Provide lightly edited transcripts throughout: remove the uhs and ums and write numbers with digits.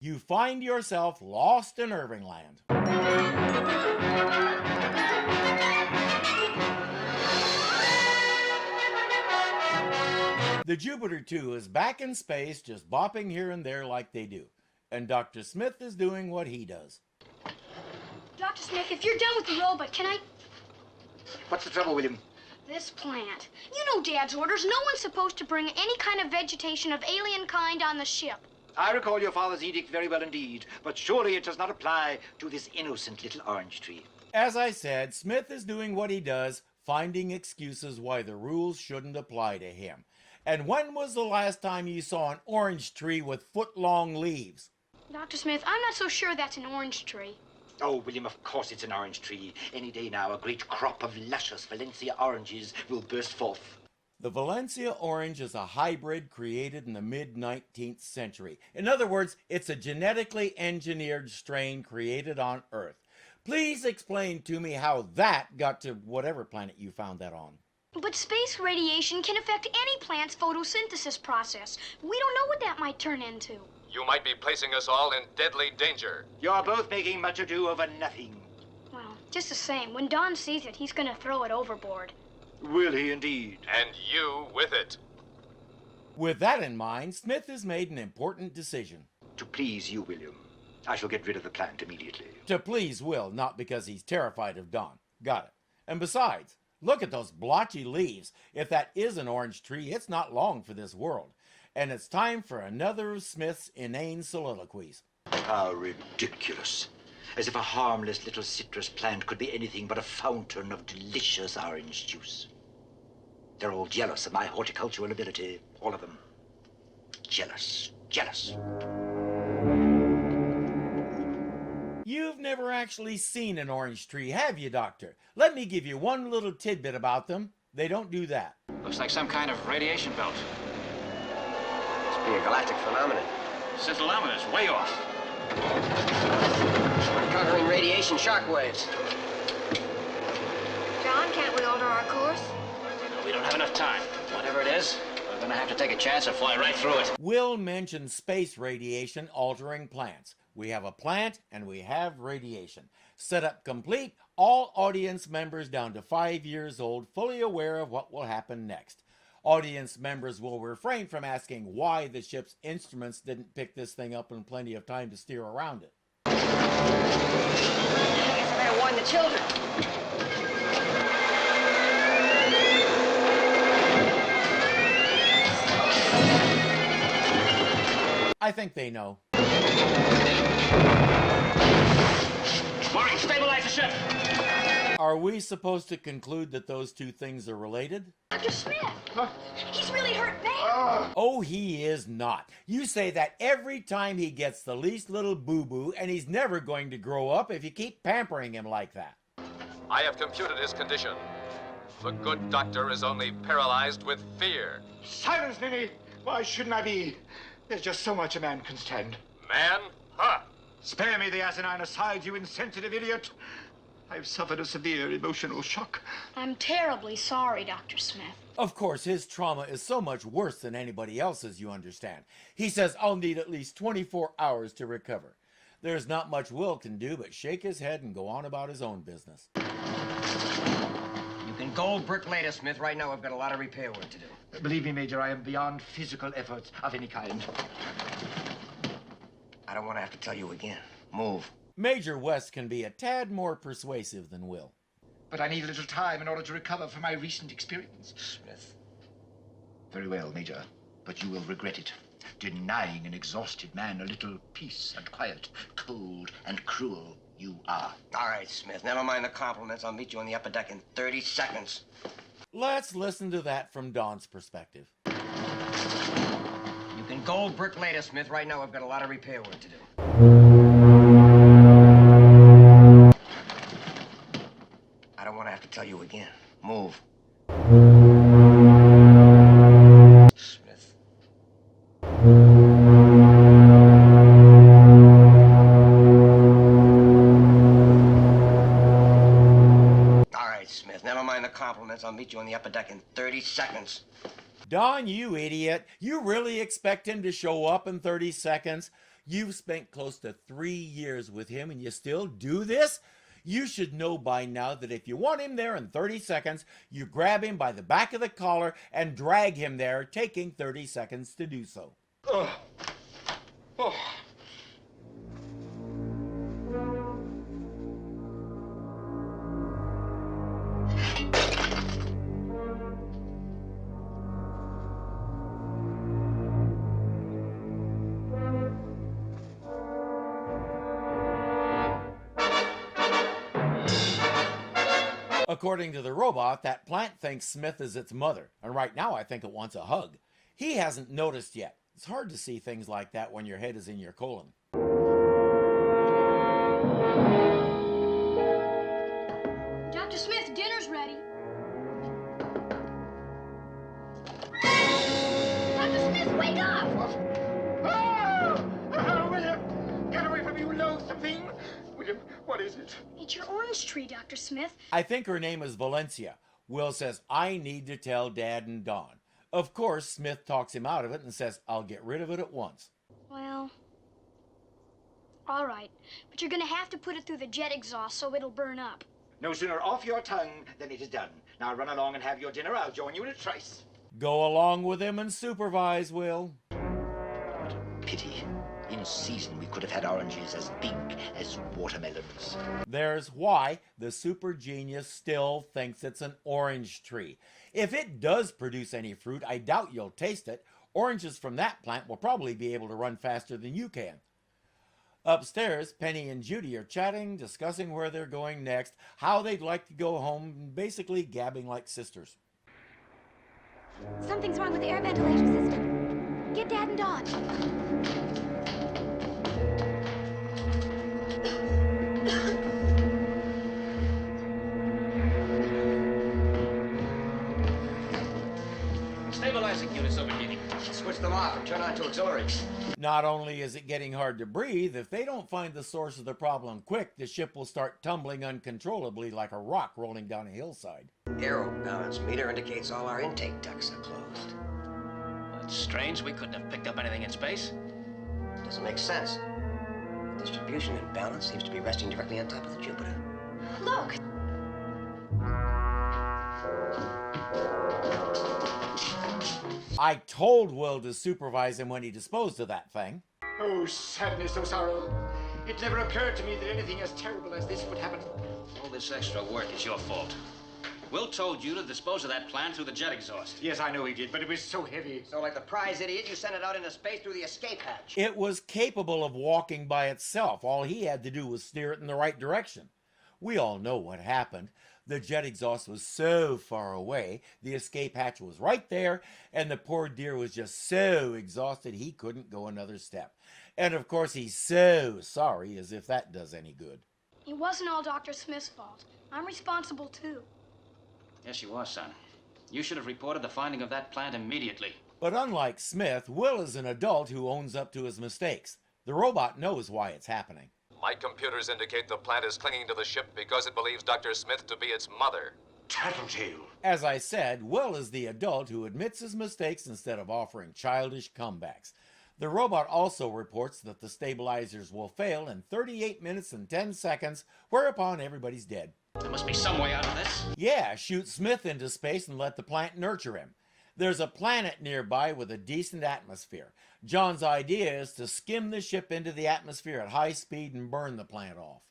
You find yourself lost in Irvingland. The Jupiter 2 is back in space, just bopping here and there like they do. And Dr. Smith is doing what he does. Dr. Smith, if you're done with the robot, can I... What's the trouble, William? This plant. You know Dad's orders. No one's supposed to bring any kind of vegetation of alien kind on the ship. I recall your father's edict very well indeed, but surely it does not apply to this innocent little orange tree. As I said, Smith is doing what he does, finding excuses why the rules shouldn't apply to him. And when was the last time you saw an orange tree with foot-long leaves? Dr. Smith, I'm not so sure that's an orange tree. Oh, William, of course it's an orange tree. Any day now, a great crop of luscious Valencia oranges will burst forth. The Valencia orange is a hybrid created in the mid-19th century. In other words, it's a genetically engineered strain created on Earth. Please explain to me how that got to whatever planet you found that on. But space radiation can affect any plant's photosynthesis process. We don't know what that might turn into. You might be placing us all in deadly danger. You're both making much ado over nothing. Well, just the same, when Don sees it, he's gonna throw it overboard. Will he indeed? And you with it. With that in mind, Smith has made an important decision. To please you, William, I shall get rid of the plant immediately. To please Will, not because he's terrified of Don. Got it. And besides, look at those blotchy leaves. If that is an orange tree, it's not long for this world. And it's time for another of Smith's inane soliloquies. How ridiculous. As if a harmless little citrus plant could be anything but a fountain of delicious orange juice. They're all jealous of my horticultural ability, all of them. Jealous, jealous. You've never actually seen an orange tree, have you, Doctor? Let me give you one little tidbit about them. They don't do that. Looks like some kind of radiation belt. Must be a galactic phenomenon. Scintillameter is way off. We're covering radiation shockwaves. John, can't we alter our course? We don't have enough time. Whatever it is, we're gonna have to take a chance and fly right through it. Will mentioned space radiation altering plants. We have a plant and we have radiation. Setup complete, all audience members down to 5 years old fully aware of what will happen next. Audience members will refrain from asking why the ship's instruments didn't pick this thing up in plenty of time to steer around it. I guess I better warn the children. I think they know. Maury, stabilize the ship! Are we supposed to conclude that those two things are related? Dr. Smith! He's really hurt bad. Oh, he is not. You say that every time he gets the least little boo-boo, and he's never going to grow up if you keep pampering him like that. I have computed his condition. The good doctor is only paralyzed with fear. Silence, Ninny! Why shouldn't I be? There's just so much a man can stand. Man? Huh! Spare me the asinine aside, you insensitive idiot. I've suffered a severe emotional shock. I'm terribly sorry, Dr. Smith. Of course, his trauma is so much worse than anybody else's, you understand. He says I'll need at least 24 hours to recover. There's not much Will can do but shake his head and go on about his own business. You can gold brick later, Smith. Right now, I've got a lot of repair work to do. Believe me, Major, I am beyond physical efforts of any kind. I don't want to have to tell you again. Move. Major West can be a tad more persuasive than Will. But I need a little time in order to recover from my recent experience. Smith. Very well, Major, but you will regret it. Denying an exhausted man a little peace and quiet, cold and cruel you are. All right, Smith. Never mind the compliments. I'll meet you on the upper deck in 30 seconds. Let's listen to that from Don's perspective. You can gold brick later, Smith. Right now, I've got a lot of repair work to do. I don't want to have to tell you again. Move. Smith. All right, Smith. Never mind the compliments. I'll meet you on the upper deck in 30 seconds. Don, you idiot. You really expect him to show up in 30 seconds? You've spent close to 3 years with him and you still do this? You should know by now that if you want him there in 30 seconds, you grab him by the back of the collar and drag him there, taking 30 seconds to do so. Oh. Oh. According to the robot, that plant thinks Smith is its mother, and right now I think it wants a hug. He hasn't noticed yet. It's hard to see things like that when your head is in your colon. Dr. Smith, dinner's ready. Dr. Smith, wake up! William! Get away from me, you loathsome thing! William, what is it? It's your orange tree, Dr. Smith. I think her name is Valencia. Will says, I need to tell Dad and Dawn. Of course, Smith talks him out of it and says, I'll get rid of it at once. Well, all right. But you're gonna have to put it through the jet exhaust so it'll burn up. No sooner off your tongue than it is done. Now run along and have your dinner. I'll join you in a trice. Go along with him and supervise, Will. What a pity. In season, we could have had oranges as big as watermelons. There's why the super genius still thinks it's an orange tree. If it does produce any fruit, I doubt you'll taste it. Oranges from that plant will probably be able to run faster than you can. Upstairs, Penny and Judy are chatting, discussing where they're going next, how they'd like to go home, basically gabbing like sisters. Something's wrong with the air ventilation system. Get Dad and Dawn. Stabilizing units overheating. Switch them off and turn on to auxiliaries. Not only is it getting hard to breathe, if they don't find the source of the problem quick, the ship will start tumbling uncontrollably like a rock rolling down a hillside. Aero balance meter indicates all our intake ducts are closed. That's strange. We couldn't have picked up anything in space. Doesn't make sense. Distribution and balance seems to be resting directly on top of the Jupiter. Look! I told Will to supervise him when he disposed of that thing. Oh, sadness, oh sorrow. It never occurred to me that anything as terrible as this would happen. All this extra work is your fault. Will told you to dispose of that plant through the jet exhaust. Yes, I know he did, but it was so heavy. So like the prize idiot, you sent it out into space through the escape hatch. It was capable of walking by itself. All he had to do was steer it in the right direction. We all know what happened. The jet exhaust was so far away, the escape hatch was right there, and the poor dear was just so exhausted he couldn't go another step. And of course he's so sorry, as if that does any good. It wasn't all Dr. Smith's fault. I'm responsible, too. Yes, you are, son. You should have reported the finding of that plant immediately. But unlike Smith, Will is an adult who owns up to his mistakes. The robot knows why it's happening. My computers indicate the plant is clinging to the ship because it believes Dr. Smith to be its mother. Tattletale. As I said, Will is the adult who admits his mistakes instead of offering childish comebacks. The robot also reports that the stabilizers will fail in 38 minutes and 10 seconds, whereupon everybody's dead. There must be some way out of this. Yeah, shoot Smith into space and let the plant nurture him. There's a planet nearby with a decent atmosphere. John's idea is to skim the ship into the atmosphere at high speed and burn the plant off.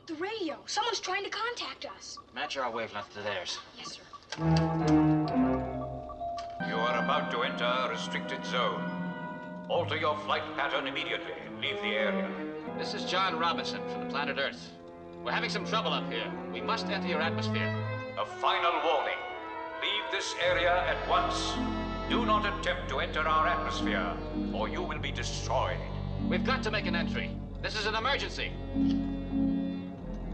The radio. Someone's trying to contact us. Match our wavelength to theirs. Yes, sir. You are about to enter a restricted zone. Alter your flight pattern immediately. Leave the area. This is John Robinson from the planet Earth. We're having some trouble up here. We must enter your atmosphere. A final warning. Leave this area at once. Do not attempt to enter our atmosphere, or you will be destroyed. We've got to make an entry. This is an emergency.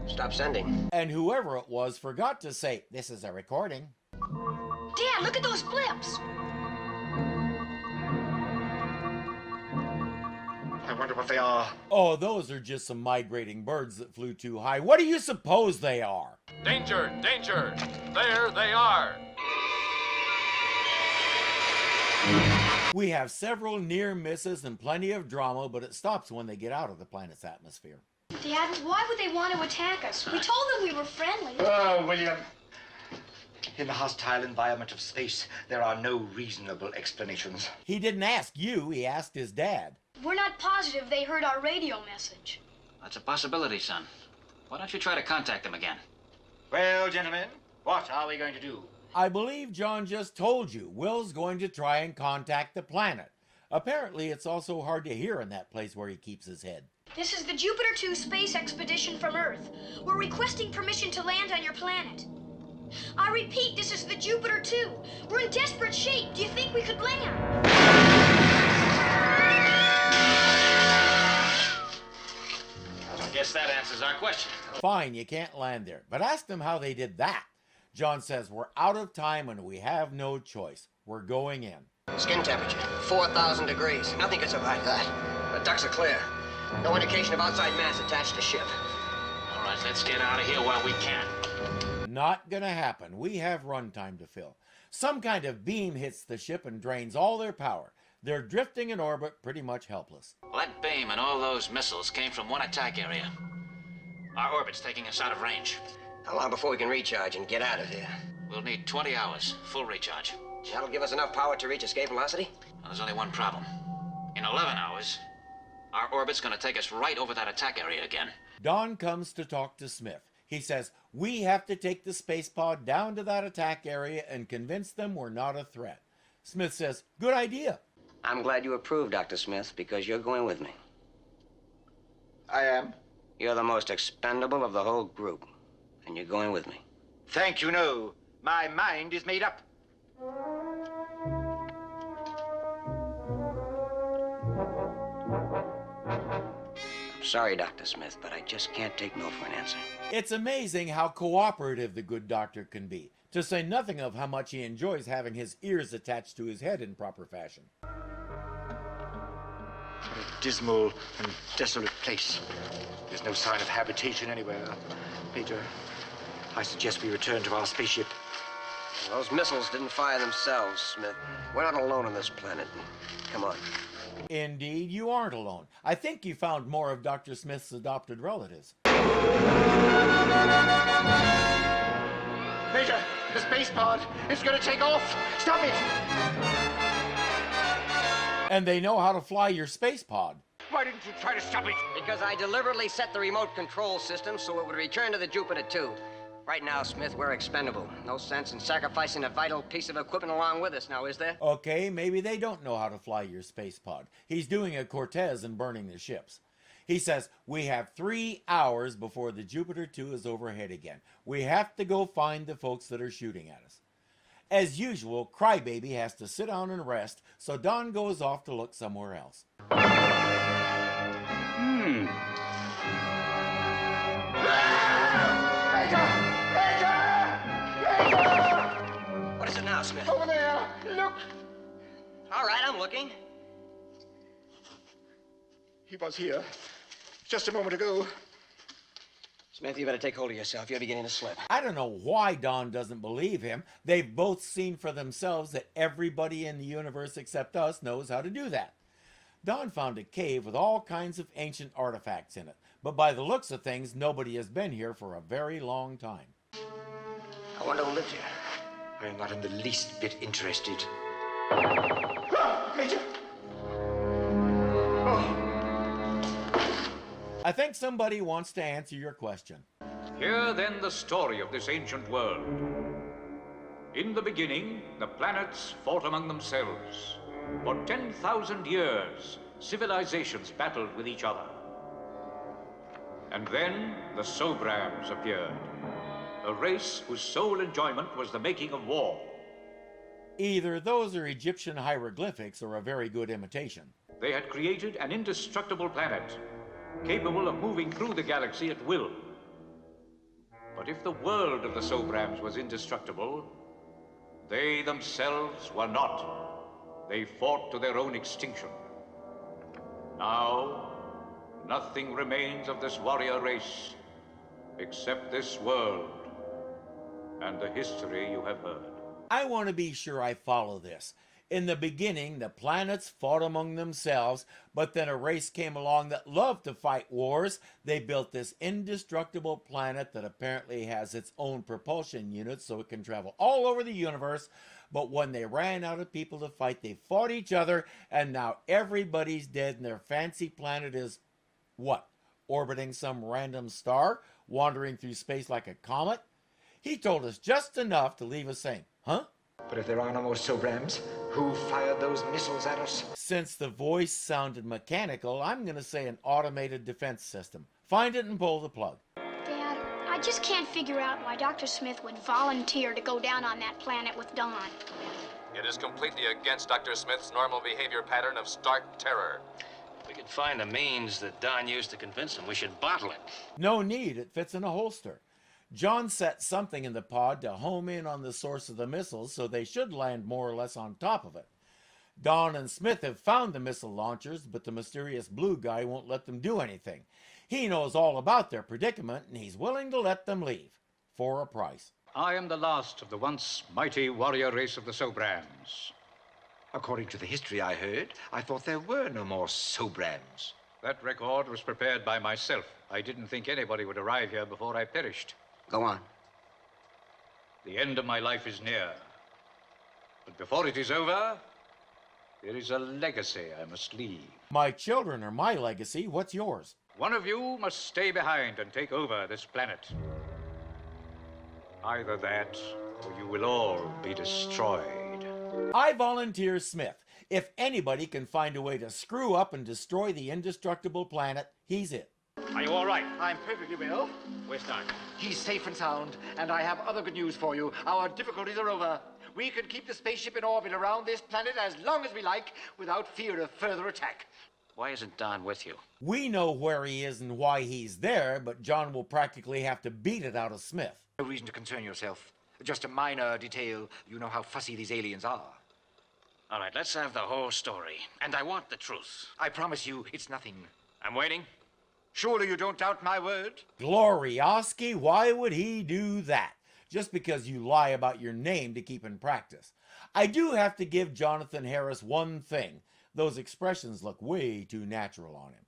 Stop sending. And whoever it was forgot to say, "This is a recording." Dad, look at those flips. I wonder what they are. Oh, those are just some migrating birds that flew too high. What do you suppose they are? Danger! Danger! There they are! We have several near misses and plenty of drama, but it stops when they get out of the planet's atmosphere. Dad, why would they want to attack us? We told them we were friendly. Oh, William. In the hostile environment of space, there are no reasonable explanations. He didn't ask you, he asked his dad. We're not positive they heard our radio message. That's a possibility, son. Why don't you try to contact them again? Well, gentlemen, what are we going to do? I believe John just told you Will's going to try and contact the planet. Apparently, it's also hard to hear in that place where he keeps his head. This is the Jupiter 2 space expedition from Earth. We're requesting permission to land on your planet. I repeat, this is the Jupiter 2. We're in desperate shape. Do you think we could land? I guess that answers our question. Fine, you can't land there, but ask them how they did that. John says we're out of time and we have no choice. We're going in. Skin temperature, 4,000 degrees. Nothing could survive that. The ducts are clear. No indication of outside mass attached to ship. All right, let's get out of here while we can. Not gonna happen. We have runtime to fill. Some kind of beam hits the ship and drains all their power. They're drifting in orbit, pretty much helpless. Well, that beam and all those missiles came from one attack area. Our orbit's taking us out of range. How long before we can recharge and get out of here? We'll need 20 hours, full recharge. That'll give us enough power to reach escape velocity? Well, there's only one problem. In 11 hours, our orbit's gonna take us right over that attack area again. Don comes to talk to Smith. He says, we have to take the space pod down to that attack area and convince them we're not a threat. Smith says, good idea. I'm glad you approve, Dr. Smith, because you're going with me. I am. You're the most expendable of the whole group, and you're going with me. Thank you, no. My mind is made up. I'm sorry, Dr. Smith, but I just can't take no for an answer. It's amazing how cooperative the good doctor can be, to say nothing of how much he enjoys having his ears attached to his head in proper fashion. What a dismal and desolate place. There's no sign of habitation anywhere. Peter, I suggest we return to our spaceship. Those missiles didn't fire themselves, Smith. We're not alone on this planet. Come on. Indeed, you aren't alone. I think you found more of Dr. Smith's adopted relatives. Major, the space pod is going to take off. Stop it! And they know how to fly your space pod. Why didn't you try to stop it? Because I deliberately set the remote control system so it would return to the Jupiter 2. Right now, Smith, we're expendable. No sense in sacrificing a vital piece of equipment along with us now, is there? Okay, maybe they don't know how to fly your space pod. He's doing a Cortez and burning the ships. He says, we have 3 hours before the Jupiter 2 is overhead again. We have to go find the folks that are shooting at us. As usual, Crybaby has to sit down and rest, so Don goes off to look somewhere else. What is it now, Smith? Over there! Look! All right, I'm looking. He was here just a moment ago. Smith, you better take hold of yourself. You're beginning to slip. I don't know why Don doesn't believe him. They've both seen for themselves that everybody in the universe except us knows how to do that. Don found a cave with all kinds of ancient artifacts in it, but by the looks of things, nobody has been here for a very long time. I wonder who lives here. I am not in the least bit interested. Major! I think somebody wants to answer your question. Hear then the story of this ancient world. In the beginning, the planets fought among themselves. For 10,000 years, civilizations battled with each other. And then the Sobrams appeared, a race whose sole enjoyment was the making of war. Either those are Egyptian hieroglyphics or a very good imitation. They had created an indestructible planet, capable of moving through the galaxy at will. But if the world of the Sobrams was indestructible, they themselves were not. They fought to their own extinction. Now, nothing remains of this warrior race except this world and the history you have heard. I want to be sure I follow this. In the beginning, the planets fought among themselves, but then a race came along that loved to fight wars. They built this indestructible planet that apparently has its own propulsion unit so it can travel all over the universe. But when they ran out of people to fight, they fought each other, and now everybody's dead, and their fancy planet is, what, orbiting some random star, wandering through space like a comet? He told us just enough to leave us saying, huh? But if there are no more Sobrams, who fired those missiles at us? Since the voice sounded mechanical, I'm going to say an automated defense system. Find it and pull the plug. Dad, I just can't figure out why Dr. Smith would volunteer to go down on that planet with Dawn. It is completely against Dr. Smith's normal behavior pattern of stark terror. If we could find the means that Don used to convince him, we should bottle it. No need, it fits in a holster. John set something in the pod to home in on the source of the missiles, so they should land more or less on top of it. Don and Smith have found the missile launchers, but the mysterious blue guy won't let them do anything. He knows all about their predicament, and he's willing to let them leave. For a price. I am the last of the once mighty warrior race of the Sobrams. According to the history I heard, I thought there were no more Sobrams. That record was prepared by myself. I didn't think anybody would arrive here before I perished. Go on. The end of my life is near. But before it is over, there is a legacy I must leave. My children are my legacy. What's yours? One of you must stay behind and take over this planet. Either that, or you will all be destroyed. I volunteer Smith. If anybody can find a way to screw up and destroy the indestructible planet, he's it. Are you all right? I'm perfectly well. Where's Don? He's safe and sound, and I have other good news for you. Our difficulties are over. We can keep the spaceship in orbit around this planet as long as we like, without fear of further attack. Why isn't Don with you? We know where he is and why he's there, but John will practically have to beat it out of Smith. No reason to concern yourself. Just a minor detail. You know how fussy these aliens are. All right, let's have the whole story. And I want the truth. I promise you, it's nothing. I'm waiting. Surely you don't doubt my word? Glorioski, why would he do that? Just because you lie about your name to keep in practice. I do have to give Jonathan Harris one thing. Those expressions look way too natural on him.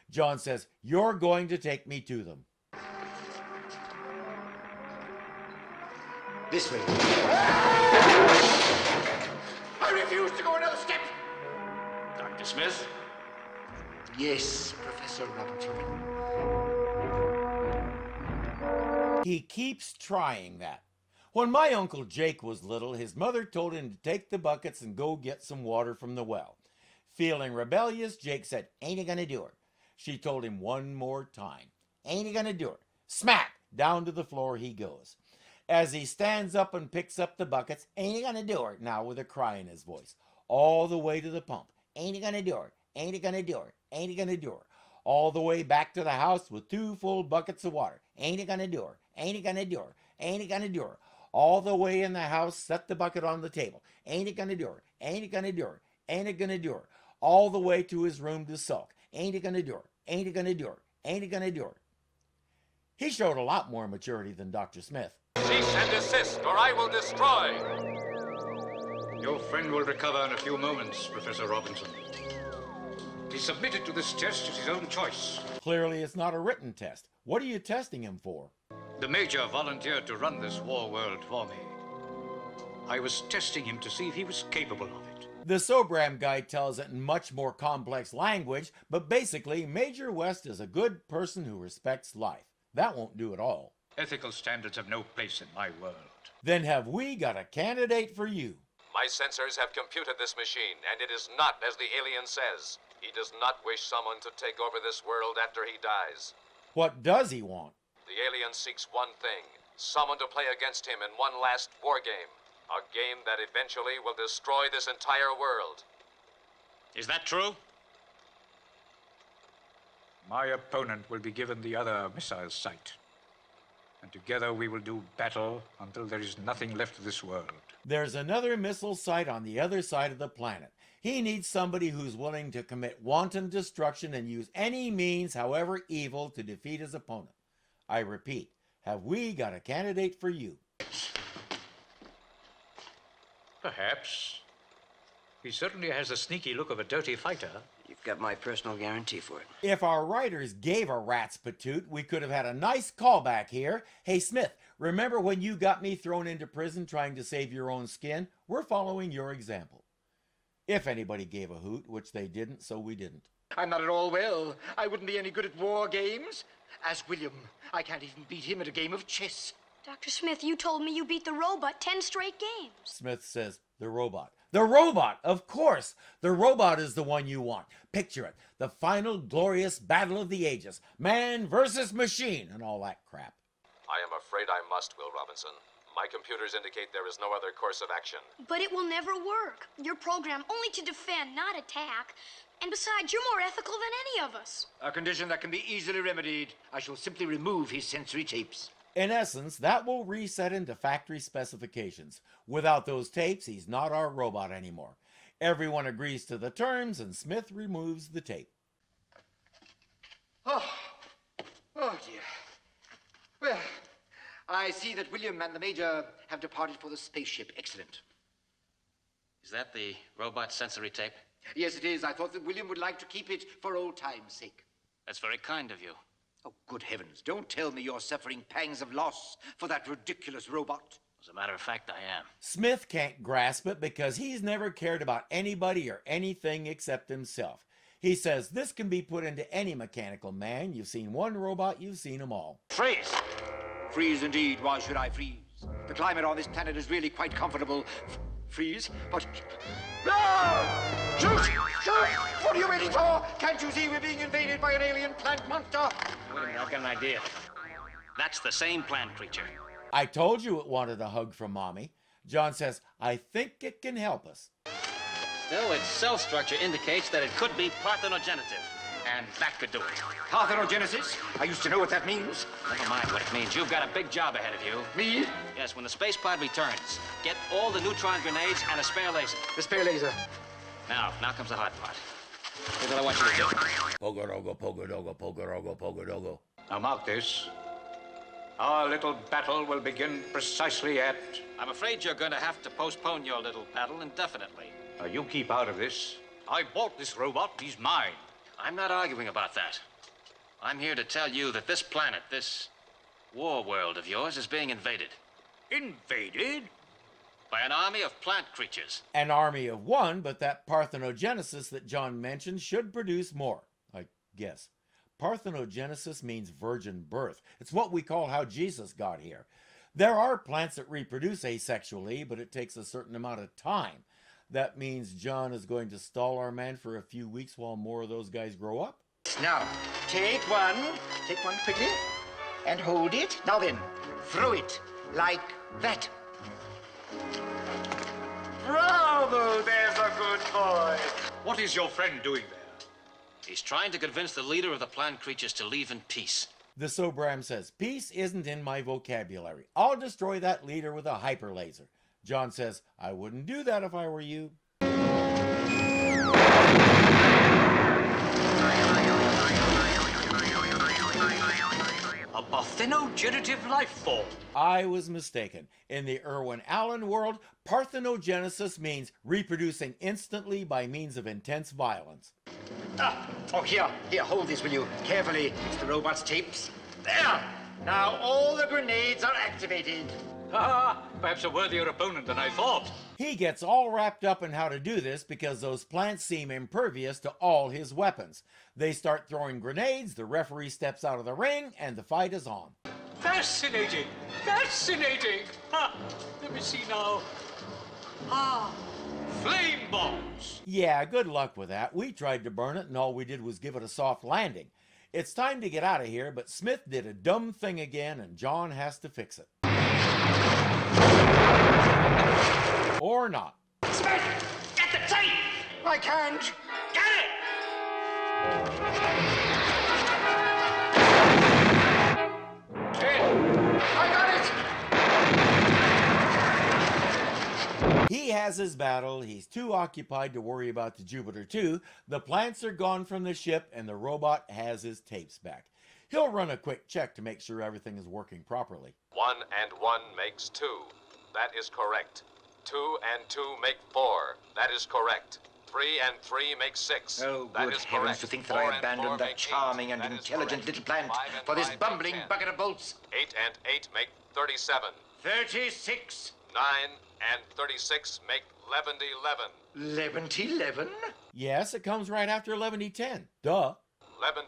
John says, you're going to take me to them. This way. I refuse to go another step. Dr. Smith? Yes, Professor Robinson. He keeps trying that. When my Uncle Jake was little, his mother told him to take the buckets and go get some water from the well. Feeling rebellious, Jake said, ain't he gonna do it? She told him one more time, ain't he gonna do it? Smack! Down to the floor he goes. As he stands up and picks up the buckets, ain't he gonna do it? Now with a cry in his voice. All the way to the pump. Ain't he gonna do it? Ain't he gonna do it? Ain't he gonna do it? All the way back to the house with 2 full buckets of water. Ain't he gonna do it? Ain't he gonna do it? Ain't he gonna do it? All the way in the house, set the bucket on the table. Ain't he gonna do it? Ain't he gonna do it? Ain't he gonna do it? All the way to his room to sulk. Ain't he gonna do it? Ain't he gonna do it? Ain't he gonna do it? He showed a lot more maturity than Dr. Smith. Cease and desist, or I will destroy. Your friend will recover in a few moments, Professor Robinson. He submitted to this test at his own choice. Clearly it's not a written test. What are you testing him for? The Major volunteered to run this war world for me. I was testing him to see if he was capable of it. The Sobram guy tells it in much more complex language, but basically, Major West is a good person who respects life. That won't do it all. Ethical standards have no place in my world. Then have we got a candidate for you? My sensors have computed this machine, and it is not as the alien says. He does not wish someone to take over this world after he dies. What does he want? The alien seeks one thing, someone to play against him in one last war game. A game that eventually will destroy this entire world. Is that true? My opponent will be given the other missile site. And together we will do battle until there is nothing left of this world. There's another missile site on the other side of the planet. He needs somebody who's willing to commit wanton destruction and use any means, however evil, to defeat his opponent. I repeat, have we got a candidate for you? Perhaps. He certainly has the sneaky look of a dirty fighter. You've got my personal guarantee for it. If our writers gave a rat's patoot, we could have had a nice callback here. Hey, Smith, remember when you got me thrown into prison trying to save your own skin? We're following your example. If anybody gave a hoot, which they didn't, so we didn't. I'm not at all well. I wouldn't be any good at war games. Ask William. I can't even beat him at a game of chess. Dr. Smith, you told me you beat the robot 10 straight games. Smith says, the robot. The robot, of course. The robot is the one you want. Picture it. The final glorious battle of the ages. Man versus machine and all that crap. I am afraid I must, Will Robinson. My computers indicate there is no other course of action. But it will never work. You're programmed only to defend, not attack. And besides, you're more ethical than any of us. A condition that can be easily remedied. I shall simply remove his sensory tapes. In essence, that will reset into factory specifications. Without those tapes, he's not our robot anymore. Everyone agrees to the terms, and Smith removes the tape. Oh dear. Well, I see that William and the Major have departed for the spaceship. Excellent. Is that the robot sensory tape? Yes, it is. I thought that William would like to keep it for old time's sake. That's very kind of you. Oh, good heavens. Don't tell me you're suffering pangs of loss for that ridiculous robot. As a matter of fact, I am. Smith can't grasp it because he's never cared about anybody or anything except himself. He says this can be put into any mechanical man. You've seen one robot, you've seen them all. Freeze! Freeze indeed. Why should I freeze? The climate on this planet is really quite comfortable. Freeze? But... No! Shoot! Shoot! What are you waiting for? Can't you see we're being invaded by an alien plant monster? Wait a minute, I've got an idea. That's the same plant creature. I told you it wanted a hug from Mommy. John says, I think it can help us. Still, its cell structure indicates that it could be parthenogenetic. And that could do it. Parthenogenesis? I used to know what that means. Never mind what it means. You've got a big job ahead of you. Me? Yes, when the space pod returns, get all the neutron grenades and a spare laser. The spare laser. Now comes the hard part. Here's what I want you to do. Pogodogo, pogodogo, pogodogo, pogodogo. Now mark this. Our little battle will begin precisely at... I'm afraid you're going to have to postpone your little battle indefinitely. Now you keep out of this. I bought this robot. He's mine. I'm not arguing about that. I'm here to tell you that this planet, this war world of yours, is being invaded. Invaded? By an army of plant creatures. An army of one, but that parthenogenesis that John mentioned should produce more, I guess. Parthenogenesis means virgin birth. It's what we call how Jesus got here. There are plants that reproduce asexually, but it takes a certain amount of time. That means John is going to stall our man for a few weeks while more of those guys grow up? Now, take one quickly, and hold it. Now then, throw it like that. Bravo, there's a good boy. What is your friend doing there? He's trying to convince the leader of the plant creatures to leave in peace. The Sobram says, peace isn't in my vocabulary. I'll destroy that leader with a hyper laser. John says, I wouldn't do that if I were you. A parthenogenerative life form. I was mistaken. In the Irwin Allen world, parthenogenesis means reproducing instantly by means of intense violence. Oh, here, hold this, will you? Carefully, it's the robot's tapes. There! Now all the grenades are activated. Perhaps a worthier opponent than I thought. He gets all wrapped up in how to do this because those plants seem impervious to all his weapons. They start throwing grenades, the referee steps out of the ring, and the fight is on. Fascinating! Fascinating! Let me see now. Flame bombs! Yeah, good luck with that. We tried to burn it, and all we did was give it a soft landing. It's time to get out of here, but Smith did a dumb thing again, and John has to fix it. Or not. Smith, get the tape! I can't. Get it! I got it! He has his battle. He's too occupied to worry about the Jupiter 2. The plants are gone from the ship, and the robot has his tapes back. He'll run a quick check to make sure everything is working properly. 1 and 1 makes 2. That is correct. 2 and 2 make 4. That is correct. 3 and 3 make 6. Oh, That good is heavens, correct. to think that 4 I and 4 abandoned that make 8. charming and That is intelligent correct. little plant 5 and for this 5 make bumbling 10. bucket of bolts. 8 and 8 make 37. 36. 9 and 36 make 11. 11? Yes, it comes right after 11:10. Duh. 11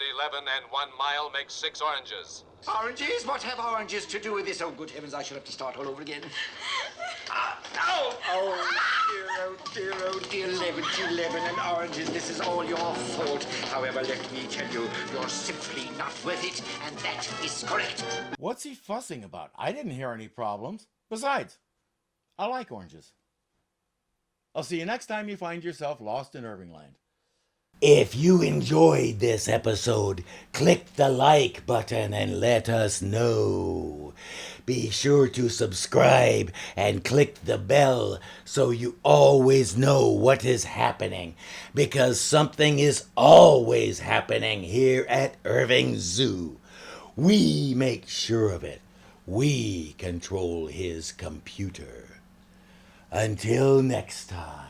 and 1 mile make 6 oranges. Oranges? What have oranges to do with this? Oh, good heavens, I shall have to start all over again. Oh, dear, 11 and oranges. This is all your fault. However, let me tell you, you're simply not worth it, and that is correct. What's he fussing about? I didn't hear any problems. Besides, I like oranges. I'll see you next time you find yourself lost in Irvingland. If you enjoyed this episode, click the like button and let us know. Be sure to subscribe and click the bell so you always know what is happening, because something is always happening here at Irving Zoo. We make sure of it. We control his computer. Until next time.